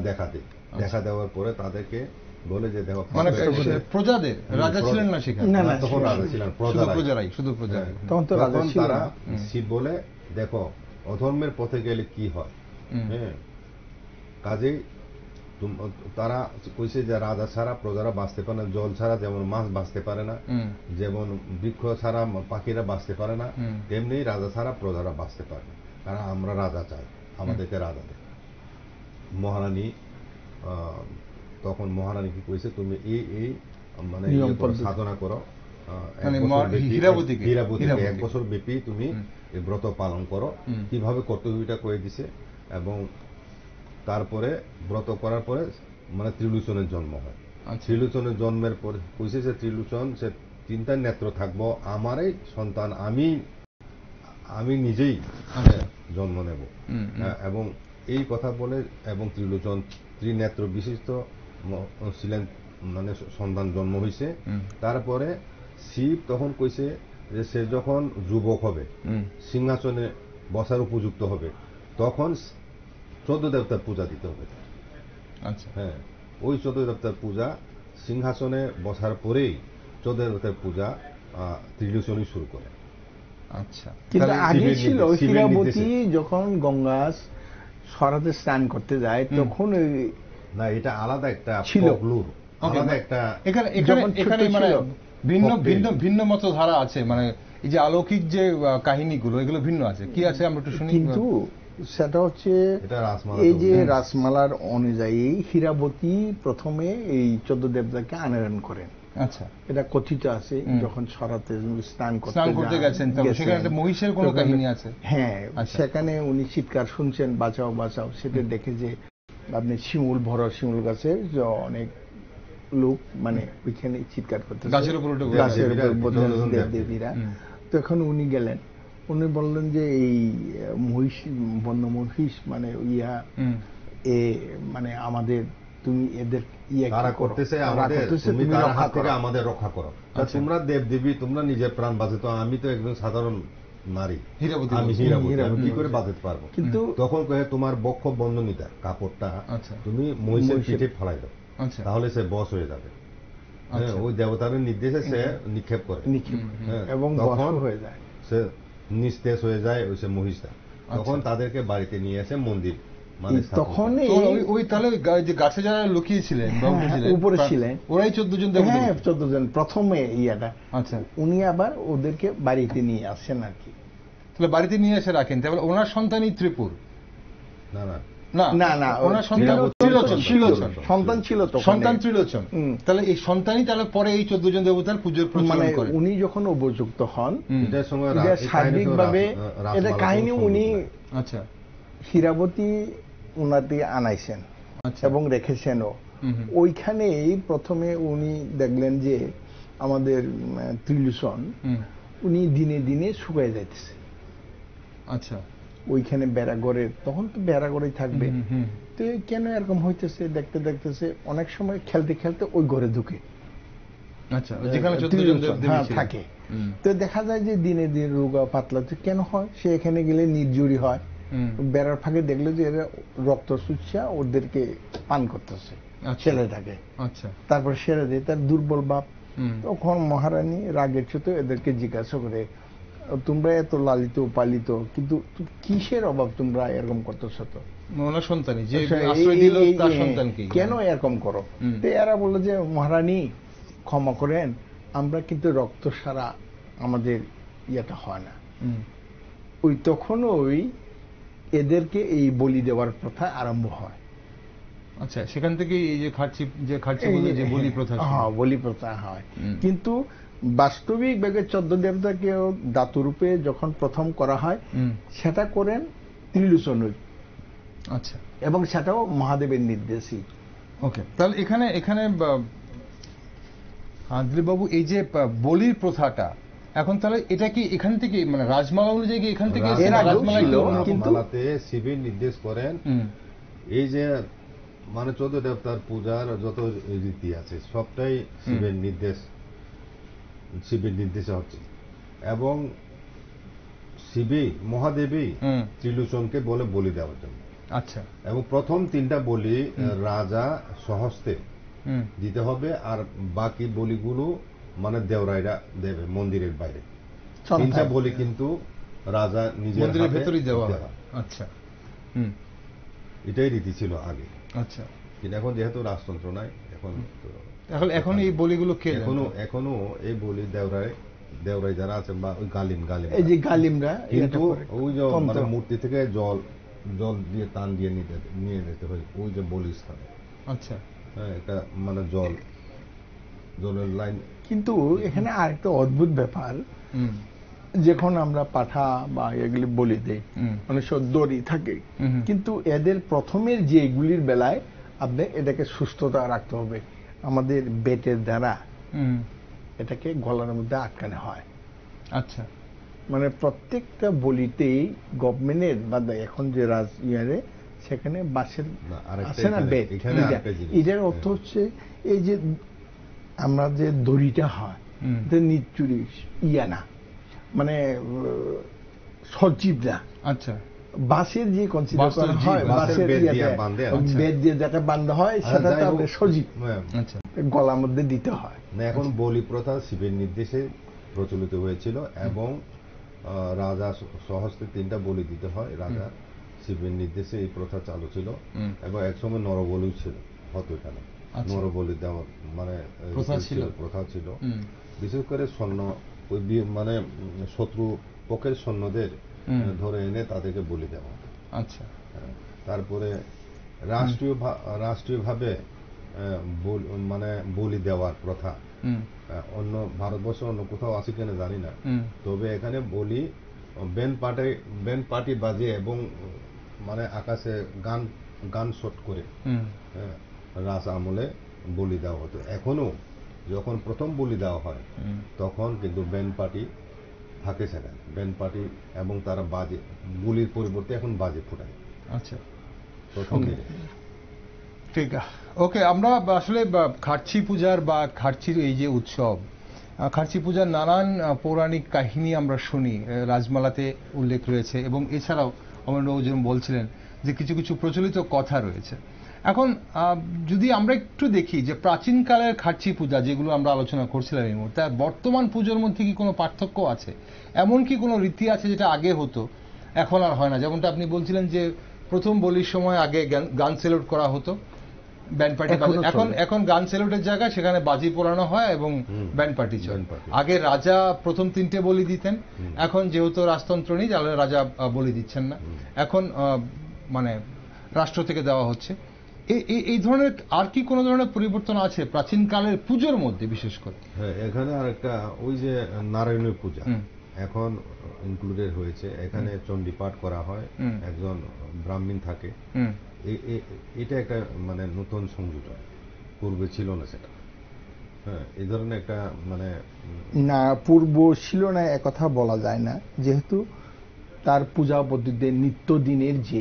দেখা দেওয়ার পরে তাদেরকে বলে যে দেখো, প্রজাদের রাজা ছিলেন না সেখানে, তখন রাজা ছিলেন প্রজারাই, শুধু প্রজা। তখন তারা শিব বলে দেখো অধর্মের পথে গেলে কি হয়। কাজেই তারা কইছে যে রাজা ছাড়া প্রজারা বাঁচতে পারে না, জল ছাড়া যেমন মাছ বাঁচতে পারে না, যেমন বৃক্ষ ছাড়া পাখিরা বাঁচতে পারে না, তেমনি রাজা ছাড়া প্রজারা বাঁচতে পারে না। কারণ আমরা রাজা চাই, আমাদেরকে রাজা দেয়। মহারানী তখন মহারানী কি কইছে, তুমি এই মানে সাধনা করো, হীরাবতীকে 1 বছর ব্যাপী তুমি এই ব্রত পালন করো। কিভাবে করতে হবে এটা কয়ে দিছে, এবং তারপরে ব্রত করার পরে মানে ত্রিলোচনের জন্ম হয়। ত্রিলোচনের জন্মের পর কইছে যে ত্রিলোচন সে 3টা নেত্র থাকবো, আমারই সন্তান, আমি নিজেই জন্ম নেব, এবং এই কথা বলে, এবং ত্রিলোচন ত্রিনেত্র বিশিষ্ট ছিলেন, মানে সন্তান জন্ম হয়েছে। তারপরে শিব তখন কইছে যে সে যখন যুবক হবে, সিংহাসনে বসার উপযুক্ত হবে, তখন 14 দেবতার পূজা দিতে হবে। হ্যাঁ, ওই 14 দেবতার পূজা সিংহাসনে বসার পরেই 14 দেবতার পূজা ত্রিলোচনই শুরু করে। আচ্ছা, কিন্তু আগে ছিল হীরাবতী যখন গঙ্গা সরাতে স্নান করতে যায় তখন না, এটা আলাদা একটা ফোকলোর, আলাদা একটা এখানে মানে ভিন্ন মত ধারা আছে। মানে এই যে অলৌকিক যে কাহিনীগুলো, এগুলো ভিন্ন আছে। কি আছে আমরা একটু শুনি। কিন্তু সেটা হচ্ছে এই যে রাসমালার অনুযায়ী হীরাবতী প্রথমে এই 14 দেবতাকে আনয়ন করেন। আচ্ছা, এটা কথিত আছে যখন সরাতে স্নান করতে গেছেন, সেখানে একটা মহিষের কোনো কাহিনী আছে। হ্যাঁ, সেখানে উনি চিৎকার শুনছেন, বাঁচাও বাঁচাও। সেটা দেখে যে আপনি শিমুল গাছের অনেক লোক মানে ওইখানে চিৎকার করতে, গাছের উপর দেবদেবীরা। তখন উনি গেলেন, উনি বললেন যে এই মহিষ, বন্য মহিষ মানে মানে আমাদের, তুমি এদের করতেছে আমাদের রক্ষা করো। তোমরা দেবদেবী, তোমরা নিজের প্রাণ বাঁচাতো, আমি তো একজন সাধারণ নারী, আমি হীরাবতী, কি করে বাঁচাতে পারবো? কিন্তু তখন কয়ে তোমার বক্ষ বন্ধনীতা কাপড়টা তুমি মহিষের পিঠে ফেলাই দাও, তাহলে সে বশ হয়ে যাবে। ওই দেবতার নির্দেশে সে নিক্ষেপ করে, এবং তখন হয়ে যায়, সে নিস্তেজ হয়ে যায় ওই সে মহিষটা। তখন তাদেরকে বাড়িতে নিয়ে এসে মন্দির, তখন ওই তাহলে যে গাছে যারা লুকিয়েছিলেন উপরে ছিলেন ওরাই 14 জন। 14 জন প্রথমে ইয়াটা। আচ্ছা, উনি আবার ওদেরকে বাড়িতে নিয়ে আসেন আর কি। তাহলে বাড়িতে নিয়ে এসে রাখেন, তাহলে ওনার সন্তানই ত্রিপুর? না না না, ওনার সন্তান ছিল তো, সন্তান ত্রিলোচন। তাহলে এই সন্তানই তাহলে পরে এই 14 জন দেবতার পুজোর প্রচলন করে। উনি যখন উপযুক্ত হন, সার্বিকভাবে এটা কাহিনী উনি হীরাবতী উনাতে আনাইছেন এবং রেখেছেনও। ওইখানেই প্রথমে উনি দেখলেন যে আমাদের ত্রিলোচন উনি দিনে দিনে শুকায় যাইতেছে। আচ্ছা, ওইখানে বেড়াগড়ের, তখন তো বেড়াগড়েই থাকবে, তো কেন এরকম হইতেছে দেখতে দেখতেছে অনেক সময় খেলতে খেলতে ওই ঘরে ঢুকে। আচ্ছা, যেখানে 14 জন দেবদেবী থাকে, তো দেখা যায় যে দিনে দিনে রোগা পাতলা। তো কেন হয়? সে এখানে গেলে নির্জুরি হয়, বেড়ার ফাঁকে দেখলো যে এরা রক্ত চুষা ওদেরকে পান করতেছে ছেলেটাকে। আচ্ছা, তারপর সেরে দেয় তার দুর্বল বাপ। তখন মহারানী রাগের চোটে এদেরকে জিজ্ঞাসা করে, তোমরা এত লালিত পালিত, কিন্তু কিসের অভাব তোমরা এরকম করতেছো? তো কেন এরকম করো? তো এরা বললো যে মহারানী ক্ষমা করেন, আমরা কিন্তু রক্ত সারা আমাদের ইয়েটা হয় না। ওই তখন ওই এদেরকে এই বলি দেওয়ার প্রথা আরম্ভ হয়। আচ্ছা, সেখান থেকে এই যে খার্চি যে বলি প্রথা, হ্যাঁ বলি প্রথা হয়। কিন্তু বাস্তবিক ভাবে 14 দেবতাকে ধাতুরূপে যখন প্রথম করা হয় সেটা করেন ত্রিলোচন। আচ্ছা, এবং সেটাও মহাদেবের নির্দেশই। ওকে, তাহলে এখানে দিলীপ বাবু, এই যে বলির প্রথাটা এখন, তাহলে এটা কি এখান থেকে, মানে রাজমালা অনুযায়ী এখান থেকে? রাজমালাতে শিবের নির্দেশ করেন এই যে মানে 14 দেবতার পূজার যত রীতি আছে সবটাই শিবের নির্দেশে হচ্ছে। এবং শিবই মহাদেবী ত্রিলোচনকে বলি দেওয়ার জন্য। আচ্ছা, এবং প্রথম 3টা বলি রাজা সহস্তে দিতে হবে, আর বাকি বলিগুলো মানে দেওরাইরা দেবে মন্দিরের বাইরে। 3টা বলি কিন্তু রাজা নিজের মন্দিরের ভেতরেই দেওয়া হয়। আচ্ছা, এটাই রীতি ছিল আগে। আচ্ছা, কিন্তু এখন যেহেতু রাজতন্ত্র নাই, এখন এই বলিগুলো এখনো এই বলি দেওরাই যারা আছেন বা ওই গালিম এই যে গালিমরা, কিন্তু ওই যে মানে মূর্তি থেকে জল দিয়ে টান দিয়ে নিয়ে যেতে হয় ওই যে বলি স্থানে। আচ্ছা, হ্যাঁ, এটা মানে জলের লাইন। কিন্তু এখানে আরেকটা অদ্ভুত ব্যাপার, যখন আমরা পাঠা বা এগুলি বলি দেই অনেক সময় দড়ি থাকে, কিন্তু এদের প্রথমের যে এগুলির বেলায় আপনি এটাকে সুস্থতা রাখতে হবে, আমাদের বেটের দ্বারা এটাকে গলার মধ্যে আটকানো হয়। আচ্ছা, মানে প্রত্যেকটা বলিতেই গভর্নমেন্টের বা এখন যে ইয়ারে সেখানে বাঁশের আছে না বেট, এটার অর্থ হচ্ছে এই যে আমরা যে দড়িটা হয় নিচুরি ইয়া না, মানে সজীব না। আচ্ছা, বাঁশের যে কনসিডার করা হয়, বাঁশের বেদ দিয়ে যেটা বান্ধা হয় সেটা তো আমরা সজীব গলার মধ্যে দিতে হয়। এখন বলি প্রথা শিবের নির্দেশে প্রচলিত হয়েছিল এবং রাজা সহস্তে 3টা বলি দিতে হয়। রাজা শিবের নির্দেশে এই প্রথা চালু ছিল এবং একসময় নরবলি ছিল, হতো এখানে নরবলি দেওয়ার মানে প্রথা ছিল। বিশেষ করে সৈন্য মানে শত্রু পক্ষের সৈন্যদের ধরে এনে তাদেরকে বলি দেওয়া হতো। আচ্ছা, তারপরে রাষ্ট্রীয়ভাবে মানে বলি দেওয়ার প্রথা অন্য ভারতবর্ষে অন্য কোথাও আছে কিনা জানি না, তবে এখানে বলি ব্যান্ড পার্টি বাজে এবং মানে আকাশে গান শট করে রাজ আমলে বলি দেওয়া হতো। এখনো যখন প্রথম বলি দেওয়া হয় তখন কিন্তু ব্যান্ড পার্টি থাকে সেখানে, ব্যান্ড পার্টি, এবং তারা বাজে বলির পরিবর্তে এখন বাজে ফোটায়। আচ্ছা, প্রথম ঠিক আছে। ওকে, আমরা আসলে খার্চি পূজার বা খার্চির এই যে উৎসব, খার্চি পূজার নানান পৌরাণিক কাহিনী আমরা শুনি, রাজমালাতে উল্লেখ রয়েছে, এবং এছাড়াও অমরেন্দ্র বাবু যেরকম বলছিলেন যে কিছু কিছু প্রচলিত কথা রয়েছে। এখন যদি আমরা একটু দেখি যে প্রাচীনকালের খার্চি পূজা যেগুলো আমরা আলোচনা করছিলাম এই মুহূর্তে, বর্তমান পুজোর মধ্যে কি কোনো পার্থক্য আছে? এমন কি কোনো রীতি আছে যেটা আগে হতো এখন আর হয় না? যেমনটা আপনি বলছিলেন যে প্রথম বলির সময় আগে গান সেলুট করা হতো, ব্যান্ড পার্টি, এখন গান সেলুটের জায়গায় সেখানে বাজি পোড়ানো হয় এবং ব্যান্ড পার্টি চলে। আগে রাজা প্রথম 3টে বলি দিতেন, এখন যেহেতু রাজতন্ত্র নেই তাহলে রাজা বলি দিচ্ছেন না, এখন মানে রাষ্ট্র থেকে দেওয়া হচ্ছে। এই ধরনের আর কি কোনো ধরনের পরিবর্তন আছে প্রাচীনকালের পুজোর মধ্যে বিশেষ করে? হ্যাঁ, এখানে আরেকটা ওই যে নারায়ণের পূজা এখন ইনক্লুডেড হয়েছে। এখানে চণ্ডী পাঠ করা হয়, একজন ব্রাহ্মণ থাকে, এটা একটা মানে নতুন সংযোজন। পূর্বে ছিল না সেটা। হ্যাঁ, এই ধরনের একটা মানে না, পূর্ব ছিল না একথা বলা যায় না, যেহেতু তার পূজা পদ্ধতিতে নিত্যদিনের যে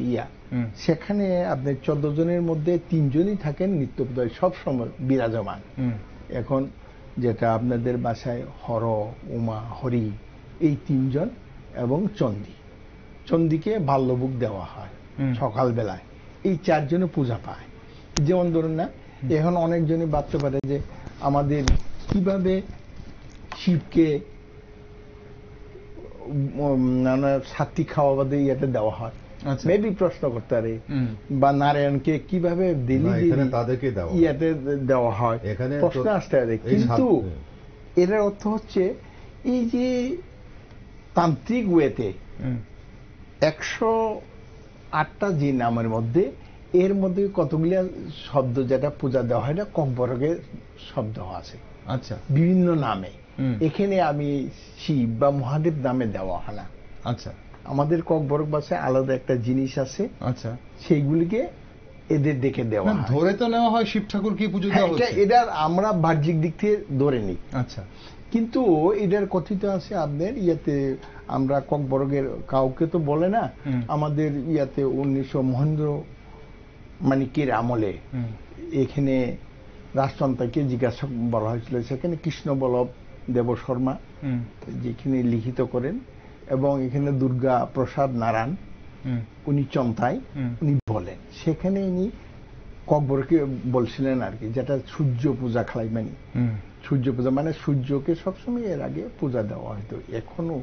সেখানে আপনি 14 জনের মধ্যে 3 জনই থাকেন নিত্য পূজায় সবসময় বিরাজমান। এখন যেটা আপনাদের বাসায় হর, উমা, হরি এই 3 জন এবং চণ্ডী, চণ্ডীকে বাল্যভোগ দেওয়া হয় সকালবেলায়, এই 4 জনে পূজা পায়। যেমন ধরুন না, এখন অনেকজনই ভাবতে পারে যে আমাদের কিভাবে শিবকে সাত্বিক খাওয়া বাদে ইয়েতে দেওয়া হয়, মেবি প্রশ্ন করতে পারে, বা নারায়ণকে কিভাবে তাদেরকে ইয়েতে দেওয়া হয়, প্রশ্ন আসতে পারে। কিন্তু এটার অর্থ হচ্ছে এই যে তান্ত্রিক ওয়েতে 108টা যে নামের মধ্যে এর মধ্যে কতগুলি শব্দ যেটা পূজা দেওয়া হয় না ককবরকের শব্দ আছে, আচ্ছা, বিভিন্ন নামে। এখানে আমি শিব বা মহাদেব নামে দেওয়া হয় না। আচ্ছা, আমাদের ককবরক ভাষায় আলাদা একটা জিনিস আছে, আচ্ছা, সেইগুলিকে এদের দেখে দেওয়া হয়। ধরে তো নেওয়া হয় শিব ঠাকুরকে পুজো দেওয়া হচ্ছে, এটা আমরা বাহ্যিক দিক থেকে ধরে নিই। আচ্ছা, কিন্তু এটার কথিত আছে আপনার ইয়াতে, আমরা ককবরকের কাউকে তো বলে না, আমাদের ইয়াতে 1900 মহেন্দ্র মানিকের আমলে এখানে রাজতন্ত্রকে জিজ্ঞাসা বলা হয়েছিল, সেখানে কৃষ্ণ বল্লভ দেব শর্মা যেখানে লিখিত করেন, এবং এখানে দুর্গা প্রসাদ নারায়ণ উনি চন্তাই উনি বলেন, সেখানে ইনি ককবরকে বলছিলেন আর কি, যেটা সূর্য পূজা খালাই মানে সূর্য পূজা মানে সূর্যকে সবসময় এর আগে পূজা দেওয়া হয়তো। এখনো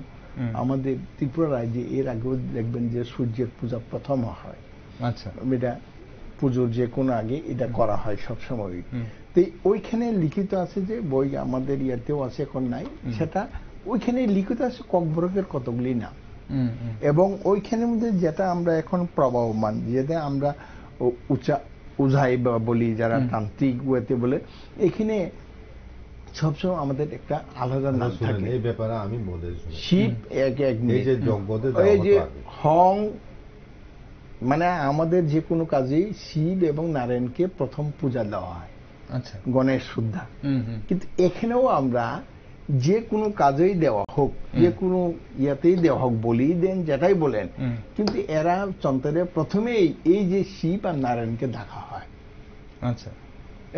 আমাদের ত্রিপুরা রাজ্যে এর আগেও দেখবেন যে সূর্যের পূজা প্রথম হয়। আচ্ছা, এটা পুজোর যে কোনো আগে এটা করা হয় সবসময়। তো ওইখানে লিখিত আছে যে বই আমাদের ইয়াতেও আছে, এখন নাই, সেটা ওইখানে লিখিত আছে ককবরকের কতগুলি নাম, এবং ওইখানের মধ্যে যেটা আমরা এখন প্রবাহমান, যেটা আমরা উজাই বলি যারা তান্ত্রিক ওয়েতে বলে, এখানে সবসময় আমাদের একটা আলাদা নাম থাকে। এই ব্যাপারে আমি বলে শিব এক হং, মানে আমাদের যে কোনো কাজেই শিব এবং নারায়ণকে প্রথম পূজা দেওয়া হয়, আচ্ছা, গণেশ শুদ্ধা। কিন্তু এখানেও আমরা যে কোনো কাজেই দেওয়া হোক, যে কোনো ইয়াতেই দেওয়া হোক, বলি দেন যেটাই বলেন, কিন্তু এরা চন্দ্রে প্রথমেই এই যে শিব আর নারায়ণকে দেখা হয়। আচ্ছা,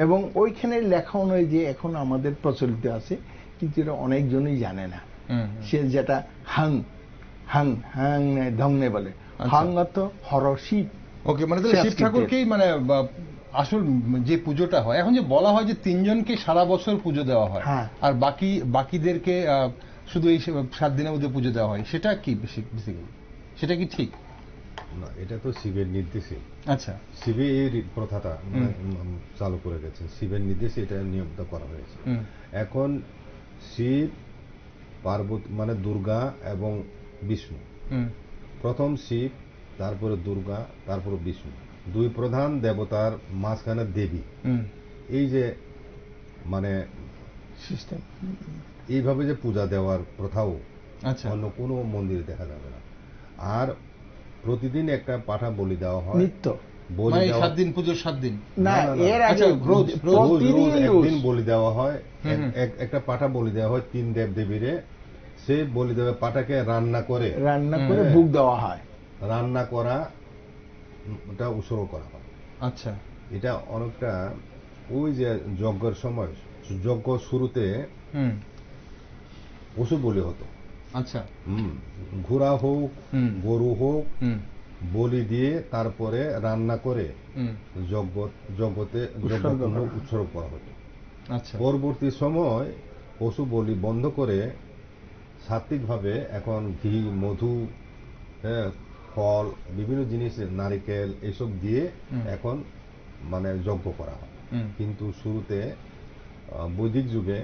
এবং ওইখানে লেখা অনুযায়ী যে এখন আমাদের প্রচলিত আছে, কিন্তু এটা অনেকজনই জানে না। সে যেটা হাং হাং হাং ধংনে বলে, হাং অর্থ হর শিব। ওকে, মানে শিব ঠাকুরকেই মানে আসল যে পুজোটা হয়। এখন যে বলা হয় যে 3 জনকে সারা বছর পুজো দেওয়া হয়, আর বাকিদেরকে শুধু এই 7 দিনের মধ্যে পুজো দেওয়া হয়, সেটা কি বেসিক্যালি, সেটা কি ঠিক না? এটা তো শিবের নির্দেশে। আচ্ছা, শিবে এই প্রথাটা চালু করে গেছে, শিবের নির্দেশে এটা নিয়মটা করা হয়েছে। এখন শিব, পার্বতী মানে দুর্গা এবং বিষ্ণু, প্রথম শিব, তারপরে দুর্গা, তারপরে বিষ্ণু, 2 প্রধান দেবতার মাঝখানে দেবী। এই যে মানে সিস্টেম, এইভাবে যে পূজা দেওয়ার প্রথাও অন্য কোনো মন্দিরে দেখা যাবে না। আর প্রতিদিন একটা পাঠা বলি দেওয়া হয়, নিত্য বলি দেওয়া 7 দিন, পুজোর 7 দিন না, এর আগে রোজ একদিন বলি দেওয়া হয়, একটা পাঠা বলি দেওয়া হয় 3 দেব দেবীরে। সে বলি দেবে পাঠাকে রান্না করে ভোগ দেওয়া হয়, রান্না করা ওটা উৎসর্গ করা হয়। আচ্ছা, এটা অনেকটা ওই যে যজ্ঞের সময়, যজ্ঞ শুরুতে পশু বলি হতো। আচ্ছা, ঘোড়া হোক, গরু হোক, বলি দিয়ে তারপরে রান্না করে যজ্ঞতে উৎসর্গ করা হতো। আচ্ছা, পরবর্তী সময় পশু বলি বন্ধ করে সাত্বিকভাবে এখন ঘি, মধু, ফল, বিভিন্ন জিনিস, নারিকেল এসব দিয়ে এখন মানে যজ্ঞ করা হয়। কিন্তু শুরুতে বৈদিক যুগে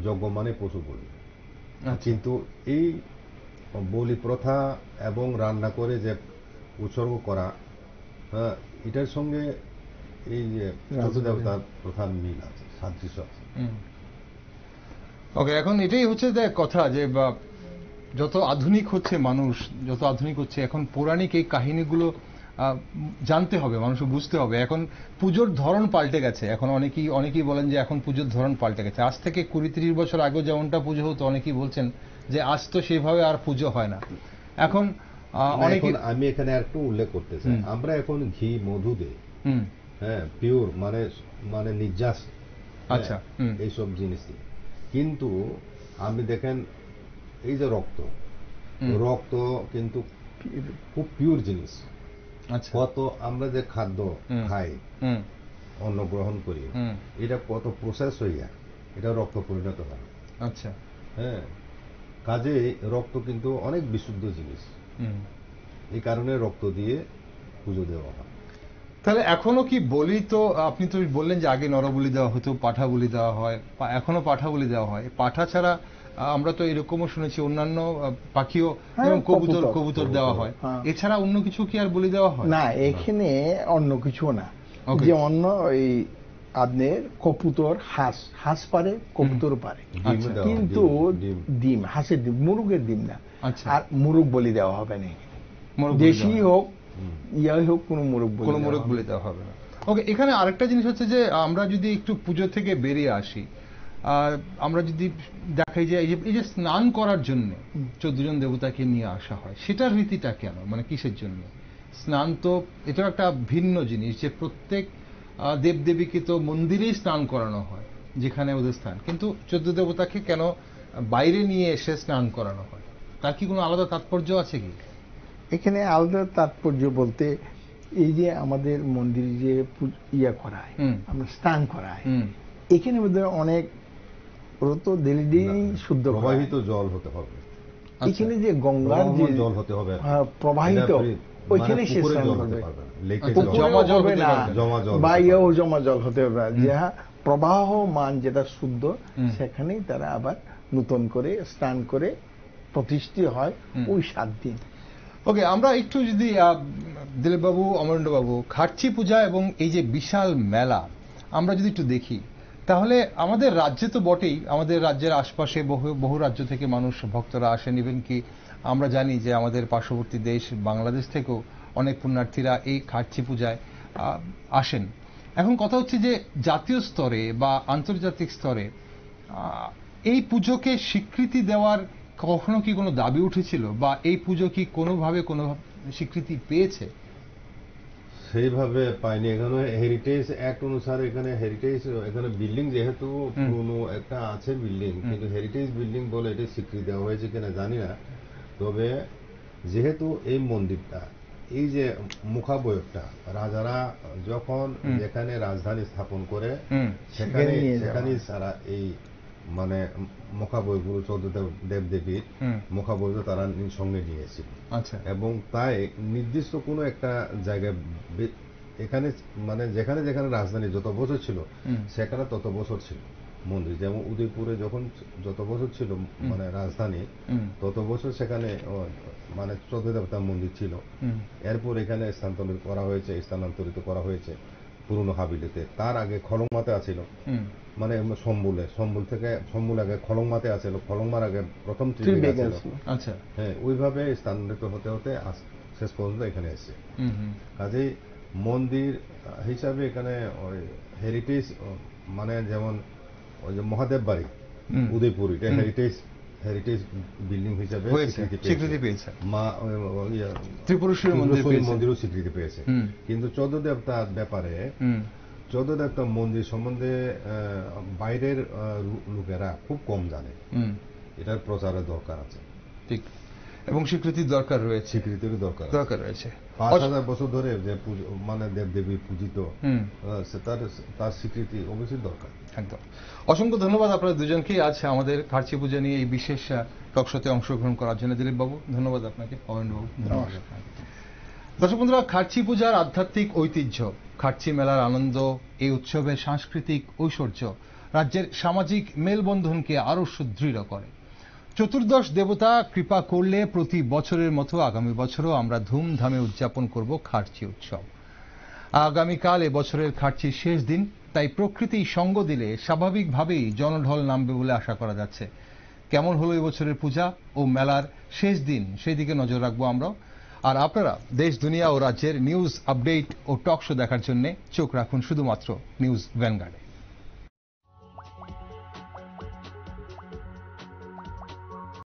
যজ্ঞ মানে পশু বলি। কিন্তু এই বলি প্রথা এবং রান্না করে যে উৎসর্গ করা, এটার সঙ্গে এই যে দেবতার প্রধান মিল আছে, সাদৃশ্য আছে। ওকে, এখন এটাই হচ্ছে যে কথা, যে যত আধুনিক হচ্ছে মানুষ, যত আধুনিক হচ্ছে, এখন পৌরাণিক এই কাহিনীগুলো জানতে হবে, মানুষকে বুঝতে হবে। এখন পুজোর ধরন পাল্টে গেছে, এখন অনেকেই বলেন যে এখন পুজোর ধরন পাল্টে গেছে। আজ থেকে 20-30 বছর আগে যেমনটা পুজো হতো, অনেকেই বলছেন যে আজ তো সেভাবে আর পুজো হয় না। এখন আমি এখানে একটু উল্লেখ করতে চাই, আমরা এখন ঘি মধু দেই, হ্যাঁ, পিওর মানে নির্যাস, আচ্ছা, এইসব জিনিস, কিন্তু আমি দেখেন এই যে রক্ত কিন্তু খুব পিওর জিনিস। কত আমরা যে খাদ্য খাই, অন্ন গ্রহণ করি, এটা কত প্রসেস হইয়া এটা রক্ত পরিণত হয়। আচ্ছা, হ্যাঁ, কাজে রক্ত কিন্তু অনেক বিশুদ্ধ জিনিস, এই কারণে রক্ত দিয়ে পুজো দেওয়া হয়। তাহলে এখনো কি বলি, তো আপনি তো বললেন যে আগে নরবলি দেওয়া হতো, পাঠা বলি দেওয়া হয়, এখনো পাঠা বলি দেওয়া হয়। পাঠা ছাড়া আমরা তো এরকমও শুনেছি অন্যান্য পাখিও, যেমন কবুতর দেওয়া হয়, এছাড়া অন্য কিছু কি আর বলি দেওয়া হয় না? এখানে অন্য কিছু না, যে অন্য ওই আপনার কবুতর, হাঁস পারে, কবুতর পারে, কিন্তু ডিম, হাঁসের ডিম, মুরগের ডিম না। আর মুরগ বলি দেওয়া হবে না, দেশি হোক ইয়াই হোক, কোনো মুরগ বলি দেওয়া হবে না। ওকে, এখানে আরেকটা জিনিস হচ্ছে যে আমরা যদি একটু পুজো থেকে বেরিয়ে আসি, আমরা যদি দেখাই যে এই যে স্নান করার জন্য 14 জন দেবতাকে নিয়ে আসা হয়, সেটার রীতিটা কেন, মানে কিসের জন্য স্নান? তো এটা একটা ভিন্ন জিনিস যে প্রত্যেক দেবদেবীকে তো মন্দিরেই স্নান করানো হয় যেখানে ওদের স্থান, কিন্তু 14 দেবতাকে কেন বাইরে নিয়ে এসে স্নান করানো হয়? তার কি কোনো আলাদা তাৎপর্য আছে কি? এখানে আলাদা তাৎপর্য বলতে, এই যে আমাদের মন্দিরে যে ইয়া করায়, আমরা স্নান করায়, এখানে অনেক শুদ্ধ প্রবাহিত জল হতে হবে। এখানে যে গঙ্গার যে জল হতে হবে প্রবাহিত, ওইখানে সে স্নান করবে, বা ইয়েও জমা জল হতে হবে, যাহা প্রবাহমান যেটা শুদ্ধ, সেখানেই তারা আবার নতুন করে স্নান করে প্রতিষ্ঠিত হয় ওই 7 দিন। ওকে, আমরা একটু যদি দিলীপ বাবু, অমরেন্দ্র বাবু, খার্চি পূজা এবং এই যে বিশাল মেলা আমরা যদি একটু দেখি, তাহলে আমাদের রাজ্যে তো বটেই, আমাদের রাজ্যের আশপাশে বহু রাজ্য থেকে মানুষ, ভক্তরা আসেন। ইভেন কি আমরা জানি যে আমাদের পার্শ্ববর্তী দেশ বাংলাদেশ থেকেও অনেক পুণ্যার্থীরা এই খার্চি পূজায় আসেন। এখন কথা হচ্ছে যে জাতীয় স্তরে বা আন্তর্জাতিক স্তরে এই পুজোকে স্বীকৃতি দেওয়ার কখনো কি কোনো দাবি উঠেছিল, বা এই পুজো কি কোনোভাবে কোনো স্বীকৃতি পেয়েছে? সেইভাবে পাইনি। এখানে হেরিটেজ অ্যাক্ট অনুসারে এখানে বিল্ডিং যেহেতু পুরনো একটা আছে বিল্ডিং, কিন্তু হেরিটেজ বিল্ডিং বলে এটা স্বীকৃতি দেওয়া হয়েছে কিনা জানি না। তবে যেহেতু এই মন্দিরটা, এই যে মুখাবয়বটা, রাজারা যখন যেখানে রাজধানী স্থাপন করে সেখানে সারা এই মানে মুখাবয়বগুলো 14 দেবদেবীর মুখাবয়ব তারা সঙ্গে নিয়েছিল। এবং তাই নির্দিষ্ট কোনো একটা জায়গায় এখানে মানে যেখানে যেখানে রাজধানী যত বছর ছিল সেখানে তত বছর ছিল মন্দির। যেমন উদয়পুরে যখন যত বছর ছিল মানে রাজধানী, তত বছর সেখানে মানে 14 দেবতার মন্দির ছিল। এরপর এখানে স্থানান্তরিত করা হয়েছে পুরনো হাবিলিতে। তার আগে খলংমাতে আছিল, মানে সম্বুল আগে খলংমাতে আছিল, খলংমার আগে প্রথম ত্রিবেগ আছিল। হ্যাঁ, ওইভাবে স্থানান্তরিত হতে হতে শেষ পর্যন্ত এখানে এসেছে। কাজেই মন্দির হিসাবে এখানে হেরিটেজ, মানে যেমন ওই যে মহাদেব বাড়ি উদয়পুর, এটা হেরিটেজ বিল্ডিং হিসাবে স্বীকৃতি পেয়েছে, ত্রিপুরেশ্বরী মন্দিরও স্বীকৃতি পেয়েছে। কিন্তু 14 দেবতার ব্যাপারে, 14 দেবতার মন্দির সম্বন্ধে বাইরের লোকেরা খুব কম জানে। এটার প্রচারের দরকার আছে, ঠিক, এবং স্বীকৃতির দরকার রয়েছে, স্বীকৃতির দরকার রয়েছে। 5000 বছর ধরে যে মানে দেবদেবী পূজিত, তার স্বীকৃতি অবশ্যই দরকার। একদম। অসংখ্য ধন্যবাদ আপনাদের দুজনকেই আজ আমাদের খার্চি পূজা নিয়ে এই বিশেষ টকশোতে অংশগ্রহণ করার জন্য। দিলীপ বাবু ধন্যবাদ আপনাকে, অমরেন্দ্র বাবু ধন্যবাদ আপনাকে। দর্শক বন্ধুরা, খার্চি পূজার আধ্যাত্মিক ঐতিহ্য, খার্চি মেলার আনন্দ, এই উৎসবের সাংস্কৃতিক ঐশ্বর্য রাজ্যের সামাজিক মেলবন্ধনকে আরো সুদৃঢ় করে। 14 দেবতা কৃপা করলে প্রতি বছরের মতো আগামী বছরও আমরা ধুমধামে উদযাপন করব খার্চি উৎসব। আগামীকাল এবছরের খার্চির শেষ দিন, তাই প্রকৃতি সঙ্গ দিলে স্বাভাবিকভাবেই জনঢল নামবে বলে আশা করা যাচ্ছে। কেমন হলো এবছরের পূজা ও মেলার শেষ দিন, সেই দিকে নজর রাখবো আমরা। আর আপনারা দেশ দুনিয়া ও রাজ্যের নিউজ আপডেট ও টক শো দেখার জন্য চোখ রাখুন শুধুমাত্র নিউজ ভ্যানগার্ডে।